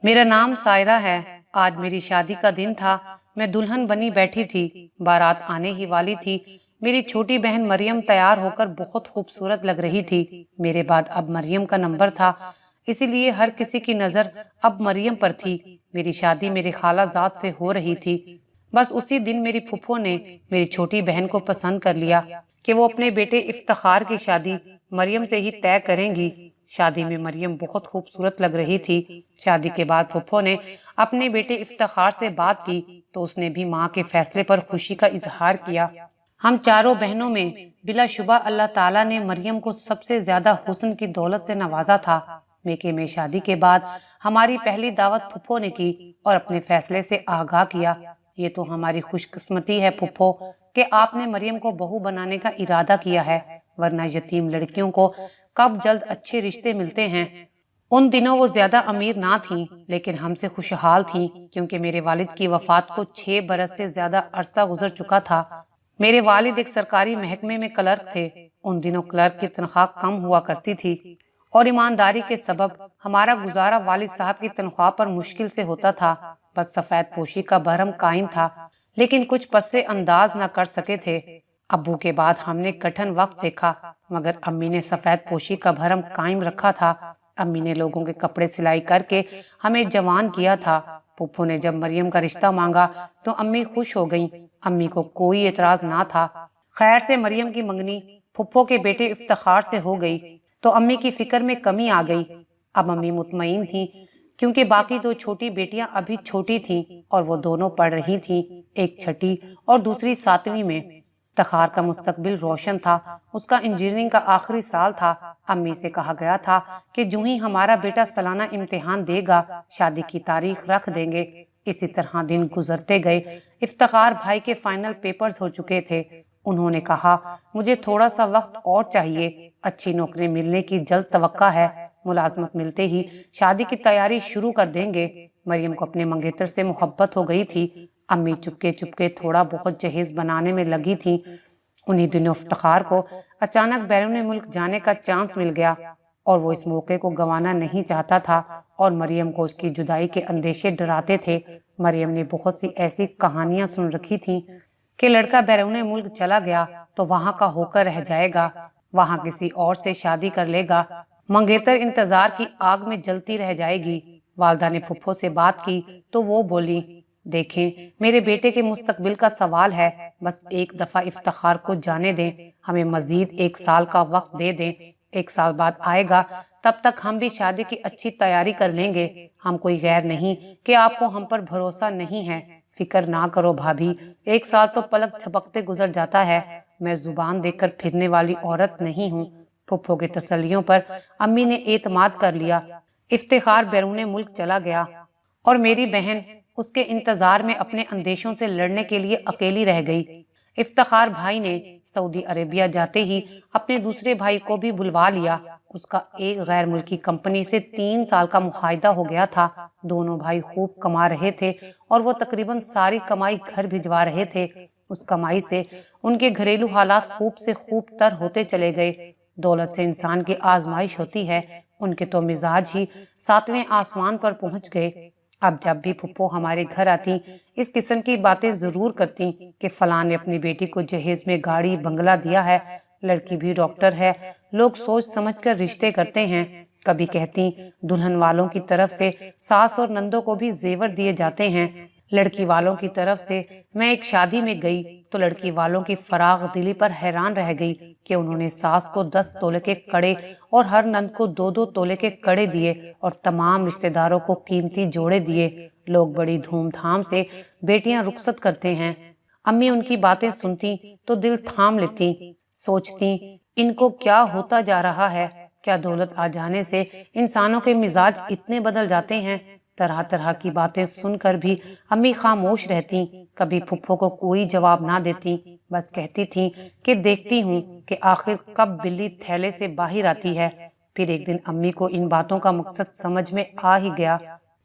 मेरा नाम सायरा है। आज मेरी शादी का दिन था। मैं दुल्हन बनी बैठी थी। बारात आने ही वाली थी। मेरी छोटी बहन मरियम तैयार होकर बहुत खूबसूरत लग रही थी। मेरे बाद अब मरियम का नंबर था, इसीलिए हर किसी की नजर अब मरियम पर थी। मेरी शादी मेरे खालाजाद से हो रही थी। बस उसी दिन मेरी फुफ्फो ने मेरी छोटी बहन को पसंद कर लिया कि वो अपने बेटे इफ्तिखार की शादी मरियम से ही तय करेंगी। शादी में मरियम बहुत खूबसूरत लग रही थी। शादी के बाद फुफ्फो ने अपने बेटे इफ्तिखार से बात की तो उसने भी माँ के फैसले पर खुशी का इजहार किया। हम चारों बहनों में बिलाशुबा अल्लाह ताला ने मरियम को सबसे ज्यादा हुस्न की दौलत से नवाजा था। मेके में शादी के बाद हमारी पहली दावत फुफ्फो ने की और अपने फैसले से आगाह किया। ये तो हमारी खुशकिस्मती है फुफ्फो कि आपने मरियम को बहू बनाने का इरादा किया है, वरना यतीम लड़कियों को कब जल्द अच्छे रिश्ते मिलते हैं। उन दिनों वो ज्यादा अमीर ना थीं, लेकिन हमसे खुशहाल थीं, क्योंकि मेरे वालिद की वफात को 6 बरस से ज्यादा अरसा गुजर चुका था। मेरे वालिद एक सरकारी महकमे में क्लर्क थे। उन दिनों क्लर्क की तनख्वाह कम हुआ करती थी और ईमानदारी के सबब हमारा गुजारा वालिद साहब की तनख्वाह पर मुश्किल से होता था। बस सफेद पोशी का भरम कायम था, लेकिन कुछ पस्से अंदाज न कर सके थे। अब्बू के बाद हमने कठिन वक्त देखा, मगर अम्मी ने सफेद पोशी का भरम कायम रखा था। अम्मी ने लोगों के कपड़े सिलाई करके हमें जवान किया था। फुफ्फो ने जब मरियम का रिश्ता मांगा तो अम्मी खुश हो गईं। अम्मी को कोई एतराज ना था। खैर से मरियम की मंगनी फुफ्फो के बेटे इफ्तिखार से हो गई तो अम्मी की फिक्र में कमी आ गई। अब अम्मी मुतमईन थी, क्योंकि बाकी 2 छोटी बेटियां अभी छोटी थीं और वो दोनों पढ़ रही थीं, एक छठी और दूसरी 7वीं में। तखार का मुस्तकबिल रोशन था। उसका इंजीनियरिंग का आखिरी साल था। अम्मी से कहा गया था कि जो ही हमारा बेटा सालाना इम्तिहान देगा, शादी की तारीख रख देंगे। इसी तरह दिन गुजरते गए। इफ्तिखार भाई के फाइनल पेपर्स हो चुके थे। उन्होंने कहा, मुझे थोड़ा सा वक्त और चाहिए। अच्छी नौकरी मिलने की जल्द तवक्का है। मुलाजमत मिलते ही शादी की तैयारी शुरू कर देंगे। मरियम को अपने मंगेतर से मोहब्बत हो गई थी। अम्मी चुपके चुपके थोड़ा बहुत जहेज बनाने में लगी थी। उन्हीं दिनों इफ्तिखार को अचानक बैरून मुल्क जाने का चांस मिल गया और वो इस मौके को गंवाना नहीं चाहता था और मरियम को उसकी जुदाई के अंदेशे डराते थे। मरियम ने बहुत सी ऐसी कहानियां सुन रखी थी कि लड़का बैरून मुल्क चला गया तो वहां का होकर रह जाएगा, वहां किसी और से शादी कर लेगा, मंगेतर इंतजार की आग में जलती रह जाएगी। वालदा ने फुफ्फो से बात की तो वो बोली, देखें, मेरे बेटे के मुस्तकबिल का सवाल है, बस एक दफा इफ्तिखार को जाने दें, हमें मजीद 1 साल का वक्त दे दें। 1 साल बाद आएगा, तब तक हम भी शादी की अच्छी तैयारी कर लेंगे। हम कोई गैर नहीं कि आपको हम पर भरोसा नहीं है। फिक्र ना करो भाभी, 1 साल तो पलक झपकते गुजर जाता है। मैं जुबान देकर फिरने वाली औरत नहीं हूँ। फुफ्फो के तसल्लियों पर अम्मी ने एतमाद कर लिया। इफ्तिखार बैरून मुल्क चला गया और मेरी बहन उसके इंतजार में अपने अंदेशों से लड़ने के लिए अकेली रह गई। इफ्तिखार भाई ने सऊदी अरेबिया जाते ही अपने दूसरे भाई को भी बुलवा लिया। उसका एक गैर मुल्की कंपनी से 3 साल का मुआहदा हो गया था। दोनों भाई खूब कमा रहे थे और वो तकरीबन सारी कमाई घर भिजवा रहे थे। उस कमाई से उनके घरेलू हालात खूब से खूब तर होते चले गए। दौलत से इंसान की आजमाइश होती है। उनके तो मिजाज ही 7वें आसमान पर पहुंच गए। अब जब भी फुप्पो हमारे घर आती, इस किस्म की बातें जरूर करती कि फलां ने अपनी बेटी को जहेज में गाड़ी बंगला दिया है, लड़की भी डॉक्टर है, लोग सोच समझकर रिश्ते करते हैं। कभी कहती दुल्हन वालों की तरफ से सास और नंदों को भी जेवर दिए जाते हैं। लड़की वालों की तरफ से मैं एक शादी में गई तो लड़की वालों की फराग दिली पर हैरान रह गई कि उन्होंने सास को 10 तोले के कड़े और हर नंद को 2-2 तोले के कड़े दिए और तमाम रिश्तेदारों को कीमती जोड़े दिए। लोग बड़ी धूमधाम से बेटियां रुखसत करते हैं। अम्मी उनकी बातें सुनती तो दिल थाम लेती, सोचती इनको क्या होता जा रहा है। क्या दौलत आ जाने से इंसानों के मिजाज इतने बदल जाते हैं। तरह तरह की बातें सुनकर भी अम्मी खामोश रहती। कभी फुफ्फो को कोई जवाब ना देती, बस कहती थी कि देखती हूँ कि आखिर कब बिल्ली थैले से बाहर आती है। फिर एक दिन अम्मी को इन बातों का मकसद समझ में आ ही गया,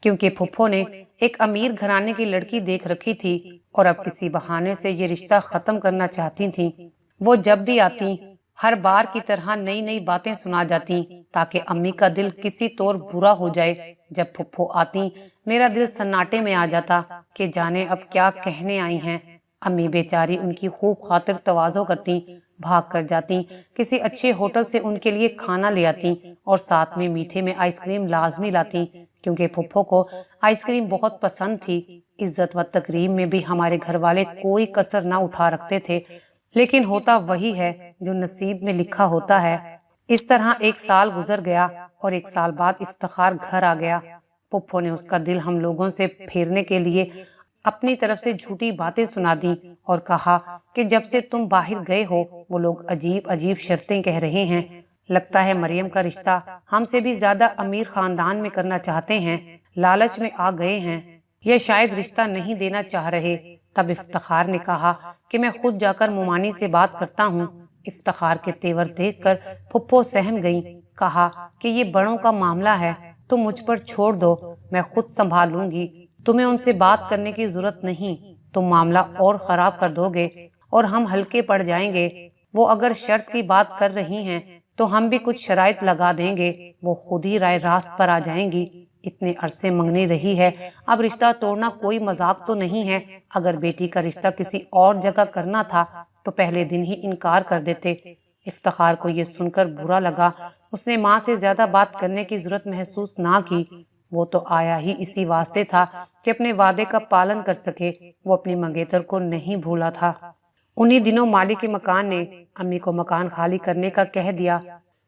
क्योंकि फुफ्फो ने एक अमीर घराने की लड़की देख रखी थी और अब किसी बहाने से ये रिश्ता खत्म करना चाहती थी। वो जब भी आती ہر بار کی طرح نئی نئی باتیں سنا جاتی تاکہ امی کا دل کسی طور برا ہو جائے۔ جب پھپھو آتی میرا دل سناٹے میں آ جاتا کہ جانے اب کیا کہنے آئی ہیں۔ امی بیچاری ان کی خوب خاطر تواضع کرتی، بھاگ کر جاتی، کسی اچھے ہوٹل سے ان کے لیے کھانا لے آتی اور ساتھ میں میٹھے میں آئس کریم لازمی لاتی، کیونکہ پھپھو کو آئس کریم بہت پسند تھی۔ عزت و تکریم میں بھی ہمارے گھر والے کوئی کسر نہ اٹھا رکھتے تھے، لیکن ہوتا وہی ہے جو نصیب میں لکھا ہوتا ہے۔ اس طرح ایک سال گزر گیا اور ایک سال بعد افتخار گھر آ گیا۔ پھپھو نے اس کا دل ہم لوگوں سے پھیرنے کے لیے اپنی طرف سے جھوٹی باتیں سنا دی اور کہا کہ جب سے تم باہر گئے ہو وہ لوگ عجیب عجیب شرطیں کہہ رہے ہیں، لگتا ہے مریم کا رشتہ ہم سے بھی زیادہ امیر خاندان میں کرنا چاہتے ہیں، لالچ میں آ گئے ہیں، یا شاید رشتہ نہیں دینا چاہ رہے۔ تب افتخار نے کہا کہ میں خود جا کر مومانی سے بات کرتا ہوں۔ افتخار کے تیور دیکھ کر پھپھو سہم گئیں، کہا کہ یہ بڑوں کا معاملہ ہے، تم مجھ پر چھوڑ دو، میں خود سنبھال لوں گی، تمہیں ان سے بات کرنے کی ضرورت نہیں، تم معاملہ اور خراب کر دو گے اور ہم ہلکے پڑ جائیں گے۔ وہ اگر شرط کی بات کر رہی ہیں تو ہم بھی کچھ شرائط لگا دیں گے، وہ خود ہی رائے راست پر آ جائیں گی۔ اتنے عرصے منگنی رہی ہے، اب رشتہ توڑنا کوئی مذاق تو نہیں ہے، اگر بیٹی کا رشتہ کسی اور جگہ کرنا تھا تو پہلے دن ہی انکار کر دیتے۔ افتخار کو یہ سن کر برا لگا، اس نے ماں سے زیادہ بات کرنے کی ضرورت محسوس نہ کی، وہ تو آیا ہی اسی واسطے تھا کہ اپنے وعدے کا پالن کر سکے، وہ اپنی منگیتر کو نہیں بھولا تھا۔ انہی دنوں مالک مکان نے امی کو مکان خالی کرنے کا کہہ دیا،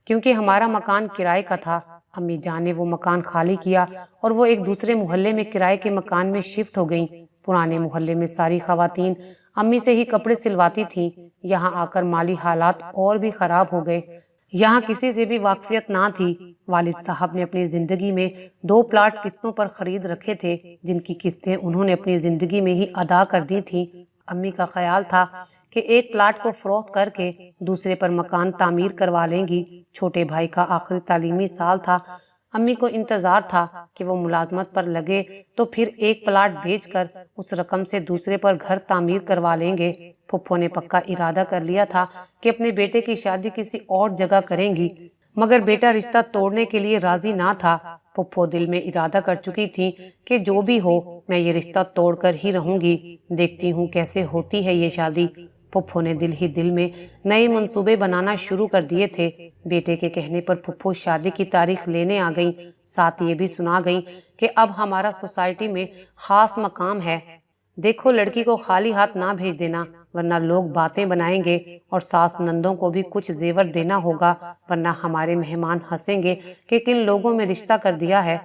کیونکہ ہمارا مکان کرائے کا تھا۔ امی جان نے وہ مکان خالی کیا اور وہ ایک دوسرے محلے میں کرائے کے مکان میں شفٹ ہو گئیں۔ پرانے محلے میں ساری خواتین امی سے ہی کپڑے سلواتی تھیں، یہاں آ کر مالی حالات اور بھی خراب ہو گئے، یہاں کسی سے بھی واقفیت نہ تھی۔ والد صاحب نے اپنی زندگی میں 2 پلاٹ قسطوں پر خرید رکھے تھے، جن کی قسطیں انہوں نے اپنی زندگی میں ہی ادا کر دی تھیں۔ امی کا خیال تھا کہ ایک پلاٹ کو فروخت کر کے دوسرے پر مکان تعمیر کروا لیں گی۔ چھوٹے بھائی کا آخری تعلیمی سال تھا، امی کو انتظار تھا کہ وہ ملازمت پر لگے تو پھر ایک پلاٹ بیچ کر اس رقم سے دوسرے پر گھر تعمیر کروا لیں گے۔ پھپھو نے پکا ارادہ کر لیا تھا کہ اپنے بیٹے کی شادی کسی اور جگہ کریں گی، مگر بیٹا رشتہ توڑنے کے لیے راضی نہ تھا۔ پھپھو دل میں ارادہ کر چکی تھی کہ جو بھی ہو میں یہ رشتہ توڑ کر ہی رہوں گی، دیکھتی ہوں کیسے ہوتی ہے یہ شادی۔ پھپھو نے دل ہی دل میں نئے منصوبے بنانا شروع کر دیے تھے۔ بیٹے کے کہنے پر پھپھو شادی کی تاریخ لینے آ گئیں، ساتھ یہ بھی سنا گئیں کہ اب ہمارا سوسائٹی میں خاص مقام ہے، دیکھو لڑکی کو خالی ہاتھ نہ بھیج دینا ورنہ لوگ باتیں بنائیں گے، اور ساس نندوں کو بھی کچھ زیور دینا ہوگا ورنہ ہمارے مہمان ہنسیں گے کہ کن لوگوں میں رشتہ کر دیا ہے۔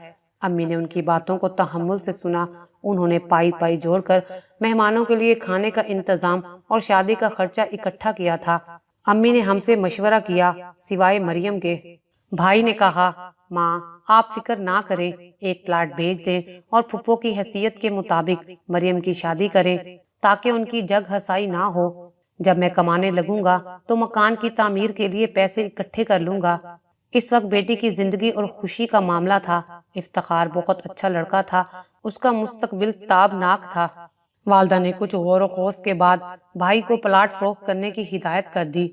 امی نے ان کی باتوں کو تحمل سے سنا، انہوں نے پائی پائی جوڑ کر مہمانوں کے لیے کھانے کا انتظام اور شادی کا خرچہ اکٹھا کیا تھا۔ امی نے ہم سے مشورہ کیا سوائے مریم کے۔ بھائی نے کہا ماں آپ فکر نہ کریں، ایک پلاٹ بیچ دیں اور پھپھو کی حیثیت کے مطابق مریم کی شادی کریں تاکہ ان کی جگ ہنسائی نہ ہو۔ جب میں کمانے لگوں گا تو مکان کی تعمیر کے لیے پیسے اکٹھے کر لوں گا۔ اس وقت بیٹی کی زندگی اور خوشی کا معاملہ تھا۔ افتخار بہت اچھا لڑکا تھا، اس کا مستقبل تابناک تھا۔ والدہ نے کچھ غور و خوض کے بعد بھائی کو پلاٹ فروخت کرنے کی ہدایت کر دی۔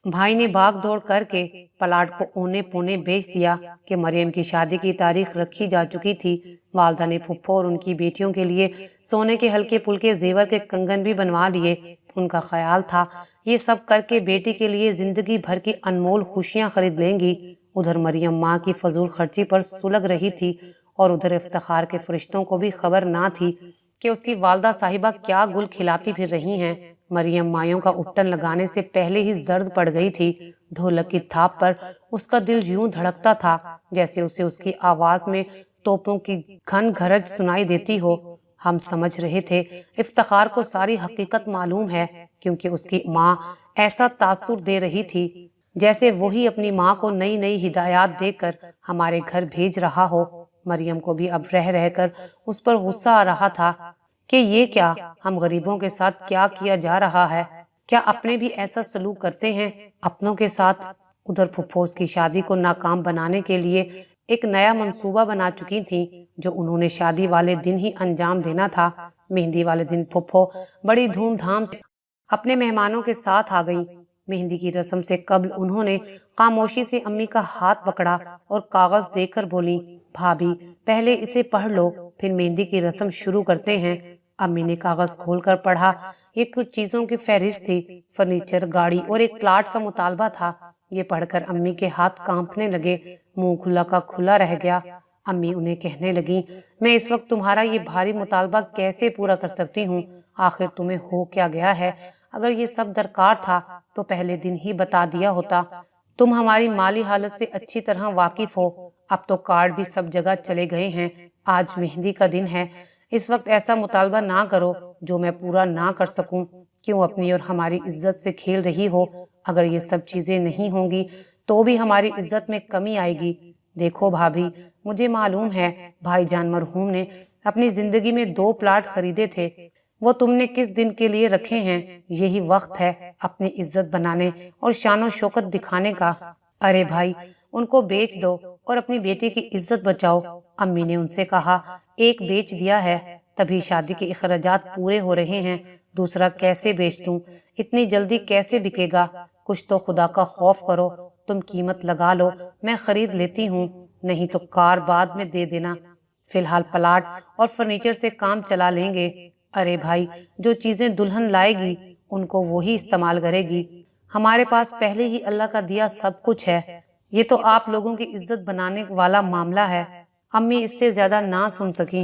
بھائی نے بھاگ دوڑ کر کے پلاٹ کو اونے پونے بیچ دیا کہ مریم کی شادی کی تاریخ رکھی جا چکی تھی۔ والدہ نے پھپھو اور ان کی بیٹیوں کے لیے سونے کے ہلکے پھلکے زیور کے کنگن بھی بنوا لیے۔ ان کا خیال تھا یہ سب کر کے بیٹی کے لیے زندگی بھر کی انمول خوشیاں خرید لیں گی۔ ادھر مریم ماں کی فضول خرچی پر سلگ رہی تھی اور ادھر افتخار کے فرشتوں کو بھی خبر نہ تھی کہ اس کی والدہ صاحبہ کیا گل کھلاتی پھر رہی ہیں۔ مریم مایوں کا اٹھن لگانے سے پہلے ہی زرد پڑ گئی تھی۔ ڈھولک کی تھاپ پر اس کا دل یوں دھڑکتا تھا جیسے اسے اس کی آواز میں توپوں کی گھن گھرج سنائی دیتی ہو۔ ہم سمجھ رہے تھے افتخار کو ساری حقیقت معلوم ہے، کیونکہ اس کی ماں ایسا تاثر دے رہی تھی جیسے وہی اپنی ماں کو نئی نئی ہدایات دے کر ہمارے گھر بھیج رہا ہو۔ مریم کو بھی اب رہ رہ کر اس پر غصہ آ رہا تھا کہ یہ کیا، ہم غریبوں کے ساتھ کیا کیا جا رہا ہے، کیا اپنے بھی ایسا سلوک کرتے ہیں اپنوں کے ساتھ۔ ادھر پھپھوس کی شادی کو ناکام بنانے کے لیے ایک نیا منصوبہ بنا چکی تھیں جو انہوں نے شادی والے دن ہی انجام دینا تھا۔ مہندی والے دن پھپھو بڑی دھوم دھام سے اپنے مہمانوں کے ساتھ آ گئیں۔ मेहंदी की रस्म से कबल उन्होंने खामोशी से अम्मी का हाथ पकड़ा और कागज देकर बोली, भाभी पहले इसे पढ़ लो, फिर मेहंदी की रस्म शुरू करते हैं। अम्मी ने कागज खोलकर पढ़ा। ये कुछ चीजों की फहरिस्त थी, फर्नीचर, गाड़ी और एक प्लाट का मुतालबा था। ये पढ़कर अम्मी के हाथ कांपने लगे, मुंह खुला का खुला रह गया। अम्मी उन्हें कहने लगी, मैं इस वक्त तुम्हारा ये भारी मुतालबा कैसे पूरा कर सकती हूँ? आखिर तुम्हें हो क्या गया है? अगर ये सब दरकार था तो पहले दिन ही बता दिया होता। तुम हमारी माली हालत से अच्छी तरह वाकिफ हो। अब तो कार्ड भी सब जगह चले गए हैं। आज मेहंदी का दिन है। इस वक्त ऐसा मुतालबा ना करो जो मैं पूरा ना कर सकूं। क्यों अपनी और हमारी इज्जत से खेल रही हो? अगर ये सब चीजें नहीं होंगी तो भी हमारी इज्जत में कमी आएगी। देखो भाभी, मुझे मालूम है भाईजान मरहूम ने अपनी जिंदगी में 2 प्लाट खरीदे थे। वो तुमने किस दिन के लिए रखे हैं? यही वक्त है अपनी इज्जत बनाने और शानो शौकत दिखाने का। अरे भाई, उनको बेच दो और अपनी बेटी की इज्जत बचाओ। अम्मी ने उनसे कहा, एक बेच दिया है, तभी शादी के अखराजात पूरे हो रहे हैं, दूसरा कैसे बेच दूं? इतनी जल्दी कैसे बिकेगा? कुछ तो खुदा का खौफ करो। तुम कीमत लगा लो, मैं खरीद लेती हूँ, नहीं तो कार बाद में दे देना। फिलहाल प्लाट और फर्नीचर से काम चला लेंगे। अरे भाई, जो चीजें दुल्हन लाएगी उनको वही इस्तेमाल करेगी। हमारे पास पहले ही अल्लाह का दिया सब कुछ है। ये तो आप लोगों की इज्जत बनाने वाला मामला है। अम्मी इससे ज्यादा ना सुन सकी।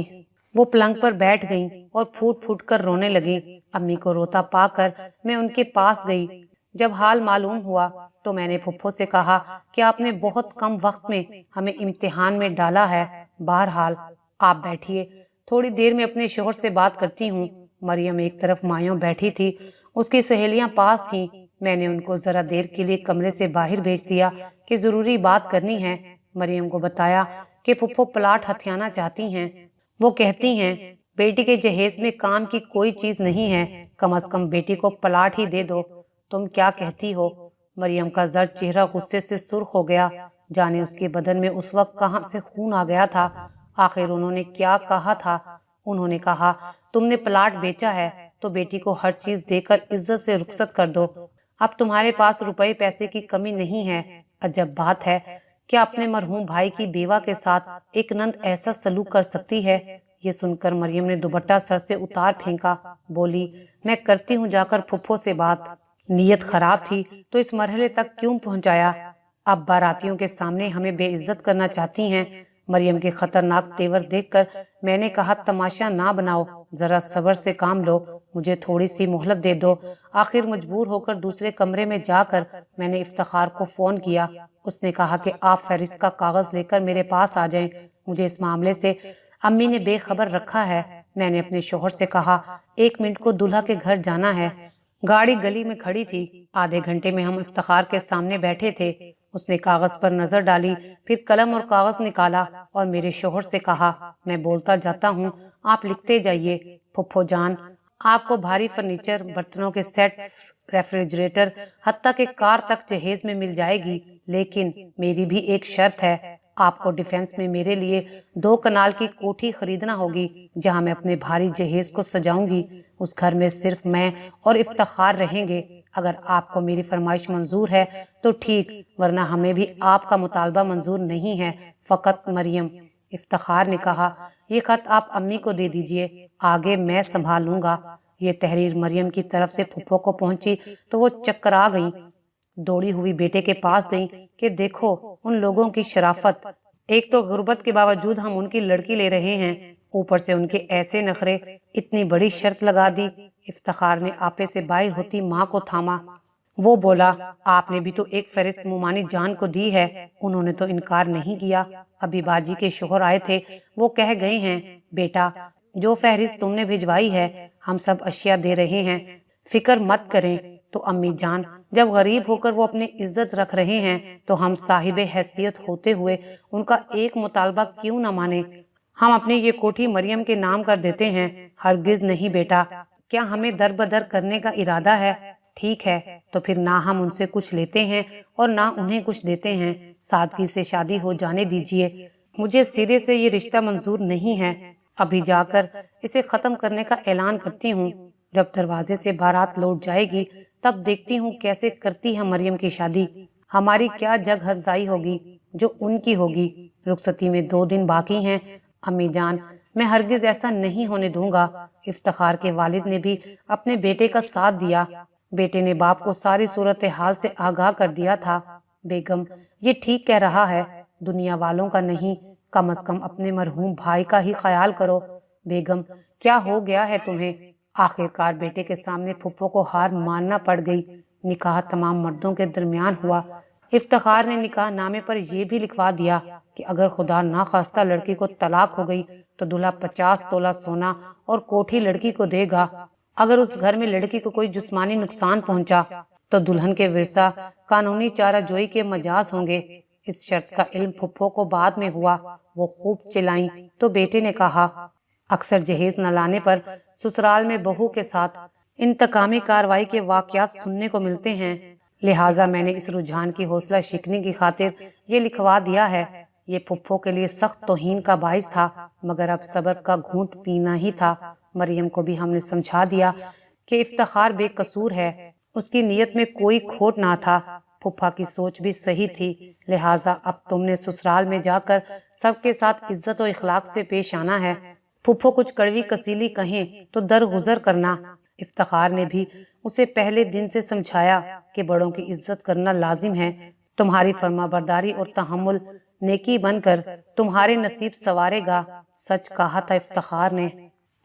वो पलंग पर बैठ गईं और फूट फूट कर रोने लगी। अम्मी को रोता पाकर मैं उनके पास गई। जब हाल मालूम हुआ तो मैंने फुफ्फो से कहा कि आपने बहुत कम वक्त में हमें इम्तिहान में डाला है। बहरहाल आप बैठिए, थोड़ी देर में अपने शोहर से बात करती हूँ। मरियम एक तरफ मायूं बैठी थी, उसकी सहेलियां पास थीं। मैंने उनको जरा देर के लिए कमरे से बाहर भेज दिया कि जरूरी बात करनी है। मरियम को बताया कि फुफ्फो प्लाट हथियाना चाहती हैं। वो कहती हैं बेटी के जहेज में काम की कोई चीज नहीं है, कम से कम बेटी को प्लाट ही दे दो। तुम क्या कहती हो? मरियम का जर्द चेहरा गुस्से से सुर्ख हो गया। जाने उसके बदन में उस वक्त कहाँ से खून आ गया था। आखिर उन्होंने क्या कहा था? उन्होंने कहा, तुमने प्लाट बेचा है तो बेटी को हर चीज देकर इज्जत से रुखसत कर दो। अब तुम्हारे पास रुपए पैसे की कमी नहीं है। अजब बात है, क्या अपने मरहूम भाई की बेवा के साथ एक नंद ऐसा सलूक कर सकती है? ये सुनकर मरियम ने दुपट्टा सर से उतार फेंका। बोली, मैं करती हूँ जाकर फुफ्फो से बात। नीयत खराब थी तो इस मरहले तक क्यों पहुंचाया? अब बारातियों के सामने हमें बेइज्जत करना चाहती हैं। मरियम के खतरनाक तेवर देखकर मैंने कहा, तमाशा ना बनाओ, जरा सब्र से काम लो, मुझे थोड़ी सी मोहलत दे दो। आखिर मजबूर होकर दूसरे कमरे में जाकर मैंने इफ्तिखार को फोन किया। उसने कहा कि आप फहरिस्त का कागज लेकर मेरे पास आ जाएं। मुझे इस मामले से अम्मी ने बेखबर रखा है। मैंने अपने शोहर से कहा, 1 मिनट को दूल्हा के घर जाना है। गाड़ी गली में खड़ी थी। आधे घंटे में हम इफ्तिखार के सामने बैठे थे। उसने कागज पर नजर डाली, फिर कलम और कागज निकाला और मेरे शोहर से कहा, मैं बोलता जाता हूँ, आप लिखते जाइए। फुफ्फो जान, आपको भारी फर्नीचर, बर्तनों के सेट, रेफ्रिजरेटर, हत्ता के कार तक जहेज में मिल जाएगी, लेकिन मेरी भी एक शर्त है। आपको डिफेंस में मेरे लिए 2 कनाल की कोठी खरीदना होगी, जहां मैं अपने भारी जहेज को सजाऊंगी। उस घर में सिर्फ मैं और इफ्तिखार रहेंगे। अगर आपको मेरी फरमाइश मंजूर है तो ठीक, वरना हमें भी आपका मुतालबा मंजूर नहीं है। फकत मरियम। इफ्तिखार ने कहा, ये खत आप अम्मी को दे दीजिए, आगे मैं संभालूंगा। ये तहरीर मरियम की तरफ से फुफ्फो को पहुंची तो वो चक्करा गई। दौड़ी हुई बेटे के पास गई कि देखो उन लोगों की शराफत। एक तो गुर्बत के बावजूद हम उनकी लड़की ले रहे हैं, ऊपर से उनके ऐसे नखरे। इतनी बड़ी शर्त लगा दी। इफ्तिखार ने आपे से बाहर होती माँ को थामा। वो बोला, आपने भी तो एक फहरिस्त मुमानी जान को दी है। उन्होंने तो इनकार नहीं किया। अभी बाजी के शोहर आए थे, वो कह गए हैं, बेटा जो फहरिस्त तुमने भिजवाई है हम सब अशिया दे रहे हैं, फिक्र मत करें। तो अम्मी जान, जब गरीब होकर वो अपनी इज्जत रख रहे हैं तो हम साहिब हैसियत होते हुए उनका एक मुतालबा क्यों न माने? हम अपनी ये कोठी मरियम के नाम कर देते हैं। हरगिज नहीं बेटा। क्या हमें दर बदर करने का इरादा है? ठीक है, तो फिर ना हम उनसे कुछ लेते हैं और ना उन्हें कुछ देते हैं। सादगी से शादी हो जाने दीजिए। मुझे सिरे से ये रिश्ता मंजूर नहीं है। अभी जाकर इसे खत्म करने का ऐलान करती हूँ। जब दरवाजे से बारात लौट जाएगी तब देखती हूँ कैसे करती है मरियम की शादी। हमारी क्या जग हंसाई होगी जो उनकी होगी। रुखसती में 2 दिन बाकी हैं। अम्मी जान, मैं हरगिज ऐसा नहीं होने दूंगा। इफ्तिखार के वालिद ने भी अपने बेटे का साथ दिया। बेटे ने बाप को सारी सूरत हाल से आगाह कर दिया था। बेगम, ये ठीक कह रहा है, दुनिया वालों का नहीं, कम अज कम अपने मरहूम भाई का ही ख्याल करो। बेगम, क्या हो गया है तुम्हें? आखिरकार बेटे के सामने फुप्पो को हार मानना पड़ गई। निकाह तमाम मर्दों के दरमियान हुआ। इफ्तिखार ने निकाह नामे पर यह भी लिखवा दिया कि अगर खुदा ना खास्ता लड़की को तलाक हो गई तो दूल्हा 50 तोला सोना और कोठी लड़की को देगा। अगर उस घर में लड़की को कोई जिस्मानी नुकसान पहुंचा तो दुल्हन के विरसा कानूनी चारा जोई के मजाज होंगे। इस शर्त का इल्म फुप्पो को बाद में हुआ। वो खूब चिल्लाई तो बेटे ने कहा, अक्सर जहेज न लाने पर ससुराल में बहू के साथ इंतकामी कार्रवाई के वाकयात सुनने को मिलते हैं। लिहाजा मैंने इस रुझान की हौसला शिकनी की खातिर ये लिखवा दिया है। ये फुप्पो के लिए सख्त तौहीन का बाइस था, मगर अब सब्र का घूंट पीना ही था। मरियम को भी हमने समझा दिया कि इफ्तिखार बेकसूर है, उसकी नीयत में कोई खोट ना था। फुप्पा की सोच भी सही थी। लिहाजा अब तुमने ससुराल में जाकर सबके साथ इज्जत और इखलाक से पेश आना है। फुप्पो कुछ कड़वी कसीली कहें तो दरगुजर करना। इफ्तिखार ने भी उसे पहले दिन से समझाया कि बड़ों की इज्जत करना लाजिम है। तुम्हारी फरमाबरदारी और तहम्मुल नेकी बनकर तुम्हारे नसीब संवारेगा। सच कहा था इफ्तिखार ने।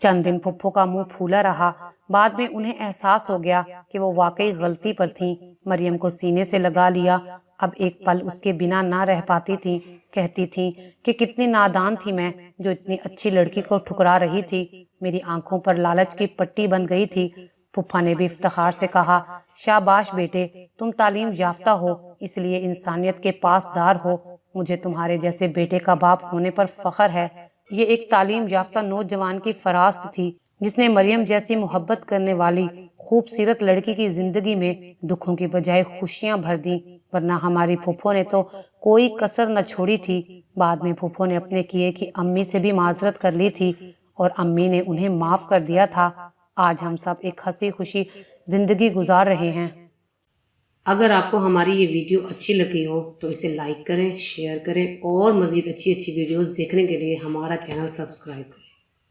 चंद दिन फुप्पो का मुंह फूला रहा। बाद में उन्हें एहसास हो गया कि वो वाकई गलती पर थीं। मरियम को सीने से लगा लिया। अब एक पल उसके बिना ना रह पाती थी। कहती थी कि कितनी नादान थी मैं, जो इतनी अच्छी लड़की को ठुकरा रही थी। मेरी आंखों पर लालच की पट्टी बन गई थी। फुप्पा ने भी इफ्तिखार से कहा, शाबाश बेटे, तुम तालीम याफ्ता हो, इसलिए इंसानियत के पासदार हो। मुझे तुम्हारे जैसे बेटे का बाप होने पर फख्र है। ये एक तालीम याफ्ता नौजवान की फरास्त थी जिसने मरियम जैसी मोहब्बत करने वाली खूबसूरत लड़की की जिंदगी में दुखों की बजाय खुशियां भर दी। वरना हमारी फुप्पो ने तो कोई कसर न छोड़ी थी। बाद में फुप्पो ने अपने किए की अम्मी से भी माजरत कर ली थी और अम्मी ने उन्हें माफ कर दिया था। आज हम सब एक हंसी खुशी जिंदगी गुजार रहे हैं। अगर आपको हमारी ये वीडियो अच्छी लगी हो तो इसे लाइक करें, शेयर करें और मज़ीद अच्छी अच्छी वीडियोस देखने के लिए हमारा चैनल सब्सक्राइब करें।